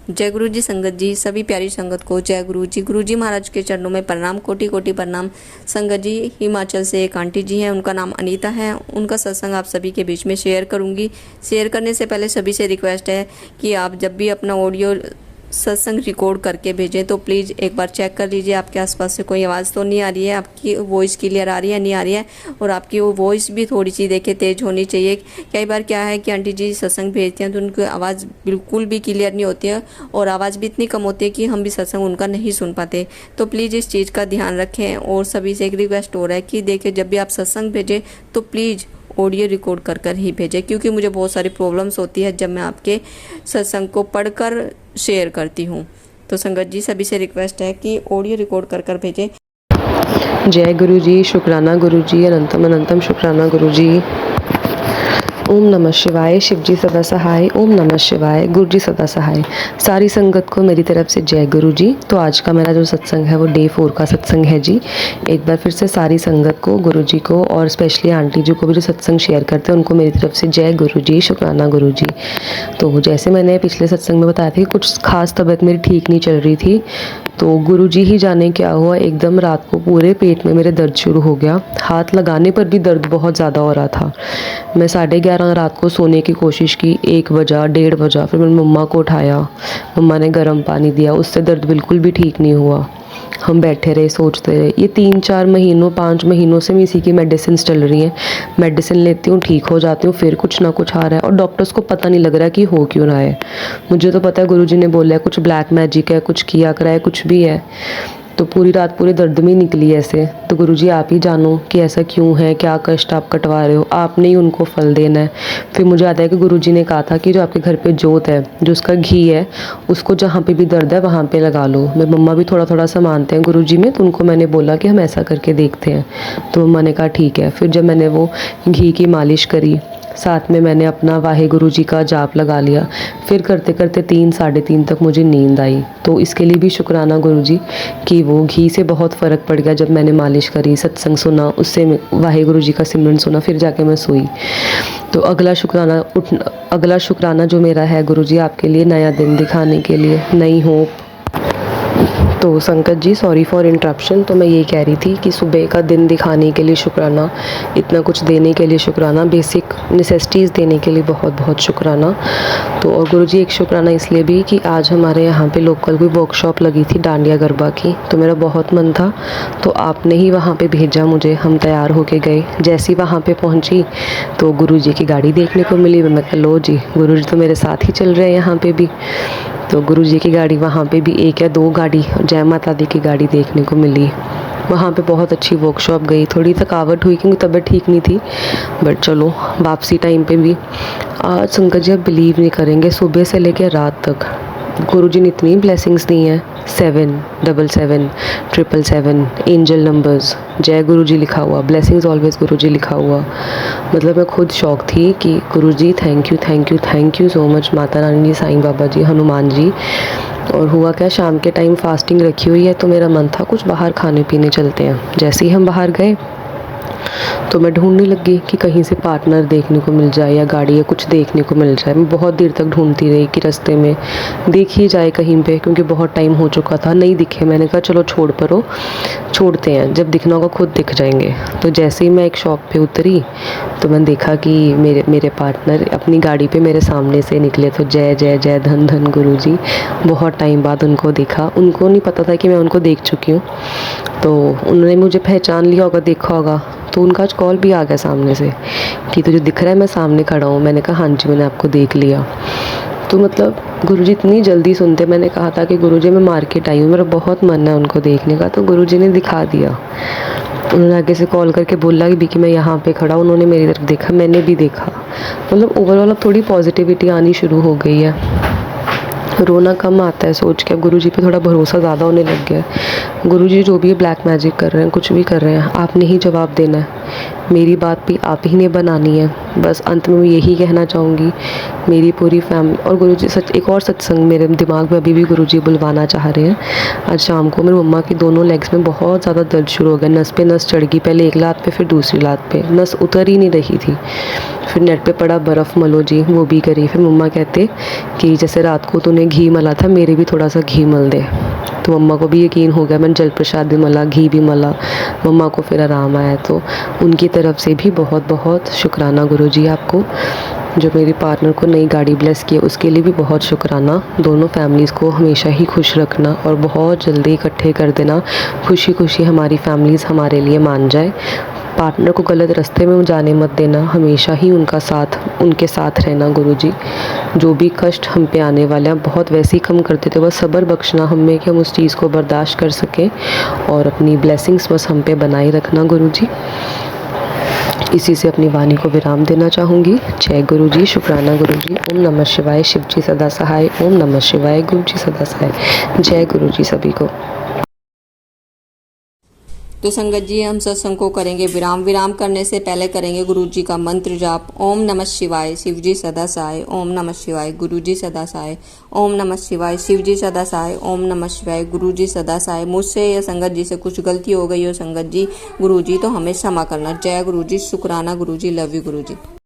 जय गुरु जी संगत जी, सभी प्यारी संगत को जय गुरु जी महाराज के चरणों में प्रणाम, कोटि कोटि प्रणाम। संगत जी, हिमाचल से एक आंटी जी हैं, उनका नाम अनीता है। उनका सत्संग आप सभी के बीच में शेयर करूंगी। शेयर करने से पहले सभी से रिक्वेस्ट है कि आप जब भी अपना ऑडियो सत्संग रिकॉर्ड करके भेजें तो प्लीज़ एक बार चेक कर लीजिए आपके आसपास से कोई आवाज़ तो नहीं आ रही है, आपकी वॉइस क्लियर आ रही है नहीं आ रही है, और आपकी वो वॉइस भी थोड़ी सी देखे तेज़ होनी चाहिए। कई बार क्या है कि आंटी जी सत्संग भेजते हैं तो उनकी आवाज़ बिल्कुल भी क्लियर नहीं होती है और आवाज़ भी इतनी कम होती है कि हम भी सत्संग उनका नहीं सुन पाते। तो प्लीज़ इस चीज़ का ध्यान रखें। और सभी से एक रिक्वेस्ट हो रहा है कि देखिए जब भी आप सत्संग भेजें तो प्लीज़ ऑडियो रिकॉर्ड कर कर ही भेजें, क्योंकि मुझे बहुत सारी प्रॉब्लम्स होती है जब मैं आपके सत्संग को पढ़कर शेयर करती हूँ। तो संगत जी, सभी से रिक्वेस्ट है कि ऑडियो रिकॉर्ड कर कर भेजें। जय गुरु जी, शुक्राना गुरु जी, अनंतम अनंतम शुक्राना गुरु जी। ओम नमः शिवाय, शिव जी सदा सहाय। ओम नमः शिवाय, गुरु जी सदा सहाय। सारी संगत को मेरी तरफ से जय गुरु जी। तो आज का मेरा जो सत्संग है वो डे 4 का सत्संग है जी। एक बार फिर से सारी संगत को, गुरु जी को और स्पेशली आंटी जी को भी जो सत्संग शेयर करते हैं उनको मेरी तरफ से जय गुरु जी, शुक्राना गुरु जी। तो जैसे मैंने पिछले सत्संग में बताया था कि कुछ खास तबीयत मेरी ठीक नहीं चल रही थी, तो गुरु जी ही जाने क्या हुआ, एकदम रात को पूरे पेट में मेरे दर्द शुरू हो गया। हाथ लगाने पर भी दर्द बहुत ज़्यादा हो रहा था। मैं 11:30 रात को सोने की कोशिश की, 1 बजा, 1:30 बजा, फिर मैंने मम्मा को उठाया, मम्मा ने गर्म पानी दिया, उससे दर्द बिल्कुल भी ठीक नहीं हुआ। हम बैठे रहे, सोचते रहे। ये 3-4 महीनों 5 महीनों से इसी की मेडिसिन चल रही हैं। मेडिसिन लेती हूँ, ठीक हो जाती हूँ, फिर कुछ ना कुछ आ रहा है और डॉक्टर्स को पता नहीं लग रहा है कि हो क्यों रहा है। मुझे तो पता है गुरुजी ने बोला है कुछ ब्लैक मैजिक है, कुछ किया करा है, कुछ भी है। तो पूरी रात पूरे दर्द में निकली ऐसे। तो गुरुजी आप ही जानो कि ऐसा क्यों है, क्या कष्ट आप कटवा रहे हो, आपने ही उनको फल देना है। फिर मुझे आता है कि गुरुजी ने कहा था कि जो आपके घर पे जोत है, जो उसका घी है, उसको जहाँ पे भी दर्द है वहाँ पे लगा लो। मैं मम्मा भी थोड़ा थोड़ा सा मानते हैं गुरुजी में, तो उनको मैंने बोला कि हम ऐसा करके देखते हैं। तो मम्मा ने कहा ठीक है। फिर जब मैंने वो घी की मालिश करी, साथ में मैंने अपना वाहे गुरु जी का जाप लगा लिया। फिर करते करते 3 साढ़े 3 तक मुझे नींद आई। तो इसके लिए भी शुक्राना गुरु जी कि वो घी से बहुत फ़र्क पड़ गया। जब मैंने मालिश करी, सत्संग सुना, उससे वाहे गुरु जी का सिमरन सुना, फिर जाके मैं सोई। तो अगला शुक्राना जो मेरा है गुरु जी आपके लिए, नया दिन दिखाने के लिए, नई होप। तो संकट जी, सॉरी फॉर इंटरप्शन। तो मैं ये कह रही थी कि सुबह का दिन दिखाने के लिए शुक्राना, इतना कुछ देने के लिए शुक्राना, बेसिक नेसेसिटीज़ देने के लिए बहुत बहुत शुक्राना। तो और गुरुजी एक शुक्राना इसलिए भी कि आज हमारे यहाँ पे लोकल कोई वर्कशॉप लगी थी डांडिया गरबा की, तो मेरा बहुत मन था, तो आपने ही वहाँ पे भेजा मुझे। हम तैयार होके गए। जैसे ही वहाँ पे पहुँची तो गुरुजी की गाड़ी देखने को मिली। मैं कहा लो जी, गुरुजी तो मेरे साथ ही चल रहे हैं यहाँ पे भी। तो गुरुजी की गाड़ी वहाँ पे भी 1 या 2 गाड़ी जय माता दी की गाड़ी देखने को मिली। वहाँ पे बहुत अच्छी वर्कशॉप गई। थोड़ी थकावट हुई क्योंकि तबीयत ठीक नहीं थी, बट चलो वापसी टाइम पे भी आज संकट जी आप बिलीव नहीं करेंगे, सुबह से लेकर रात तक गुरुजी ने इतनी ब्लेसिंग्स दी हैं। 7 7 7 7 एंजल नंबर्स, जय गुरुजी लिखा हुआ, ब्लेसिंग्स ऑलवेज गुरुजी लिखा हुआ। मतलब मैं खुद शौक थी कि Guruji thank you thank you thank you so much, Mata Rani जी, साईं बाबा जी, हनुमान जी। और हुआ क्या, शाम के टाइम फास्टिंग रखी हुई है, तो मेरा मन था कुछ बाहर खाने पीने चलते हैं। जैसे ही हम बाहर गए तो मैं ढूंढने लगी कि कहीं से पार्टनर देखने को मिल जाए या गाड़ी या कुछ देखने को मिल जाए। मैं बहुत देर तक ढूंढती रही कि रास्ते में देख ही जाए कहीं पे, क्योंकि बहुत टाइम हो चुका था, नहीं दिखे। मैंने कहा चलो छोड़ परो, छोड़ते हैं, जब दिखना होगा खुद दिख जाएंगे। तो जैसे ही मैं एक शॉप पे उतरी तो मैंने देखा कि मेरे पार्टनर अपनी गाड़ी पे मेरे सामने से निकले। तो जय जय जय धन धन गुरु जी। बहुत टाइम बाद उनको देखा। उनको नहीं पता था कि मैं उनको देख चुकी हूँ, तो उन्होंने मुझे पहचान लिया होगा, देखा होगा। तो उनका आज कॉल भी आ गया सामने से कि तुझे दिख रहा है मैं सामने खड़ा हूँ। मैंने कहा हाँ जी, मैंने आपको देख लिया। तो मतलब गुरुजी इतनी जल्दी सुनते। मैंने कहा था कि गुरुजी मैं मार्केट आई हूँ, मेरा बहुत मन है उनको देखने का, तो गुरुजी ने दिखा दिया। उन्होंने आगे से कॉल करके बोला कि मैं यहाँ पे खड़ा हूँ। उन्होंने मेरी तरफ देखा, मैंने भी देखा। मतलब ओवरऑल अब थोड़ी पॉजिटिविटी आनी शुरू हो गई है। रोना कम आता है सोच के, अब गुरुजी पे थोड़ा भरोसा ज़्यादा होने लग गया है। गुरुजी जो भी ब्लैक मैजिक कर रहे हैं, कुछ भी कर रहे हैं, आपने ही जवाब देना है। मेरी बात भी आप ही ने बनानी है। बस अंत में मैं यही कहना चाहूँगी, मेरी पूरी फैमिली और गुरुजी एक और सत्संग मेरे दिमाग में अभी भी गुरुजी बुलवाना चाह रहे हैं। आज शाम को मेरी मम्मा की दोनों लेग्स में बहुत ज़्यादा दर्द शुरू हो गया, नस पे नस चढ़ गई, पहले एक लात पे फिर दूसरी लात पे, नस उतर ही नहीं रही थी। फिर नेट पे पड़ा बर्फ़ मलो जी, वो भी करी। फिर मम्मा कहते कि जैसे रात को तूने घी मला था, मेरे भी थोड़ा सा घी मल दे। तो मम्मा को भी यकीन हो गया, मैंने जल प्रसाद भी मला, घी भी मला, मम्मा को फिर आराम आया। तो उनकी तरफ से भी बहुत बहुत शुक्राना गुरुजी आपको। जो मेरी पार्टनर को नई गाड़ी ब्लेस की है उसके लिए भी बहुत शुक्राना। दोनों फैमिलीज़ को हमेशा ही खुश रखना और बहुत जल्दी इकट्ठे कर देना, खुशी खुशी हमारी फैमिलीज़ हमारे लिए मान जाए। पार्टनर को गलत रास्ते में जाने मत देना, हमेशा ही उनके साथ रहना गुरुजी। जो भी कष्ट हम पे आने वाले हैं बहुत वैसे ही कम करते थे, बस सब्र बख्शना हमें कि हम उस चीज़ को बर्दाश्त कर सकें और अपनी ब्लेसिंग्स बस हम पे बनाए रखना गुरुजी। इसी से अपनी वाणी को विराम देना चाहूँगी। जय गुरुजी, शुक्राना गुरुजी। ओम नमः शिवाय, शिवजी सदा सहाय। ओम नमः शिवाय, गुरुजी सदा सहाय। जय गुरुजी सभी को। तो संगत जी हम सत्संग को करेंगे विराम। विराम करने से पहले करेंगे गुरु जी का मंत्र जाप। ओम नमः शिवाय, शिव जी सदा सहाय। ओम नमः शिवाय, गुरु जी सदा सहाय। ओम नमः शिवाय, शिव जी सदा सहाय। ओम नमः शिवाय, गुरु जी सदा सहाय। मुझसे या संगत जी से कुछ गलती हो गई हो संगत जी, गुरु जी तो हमें क्षमा करना। जय गुरु जी, शुक्राना गुरु जी, लव यू गुरु जी।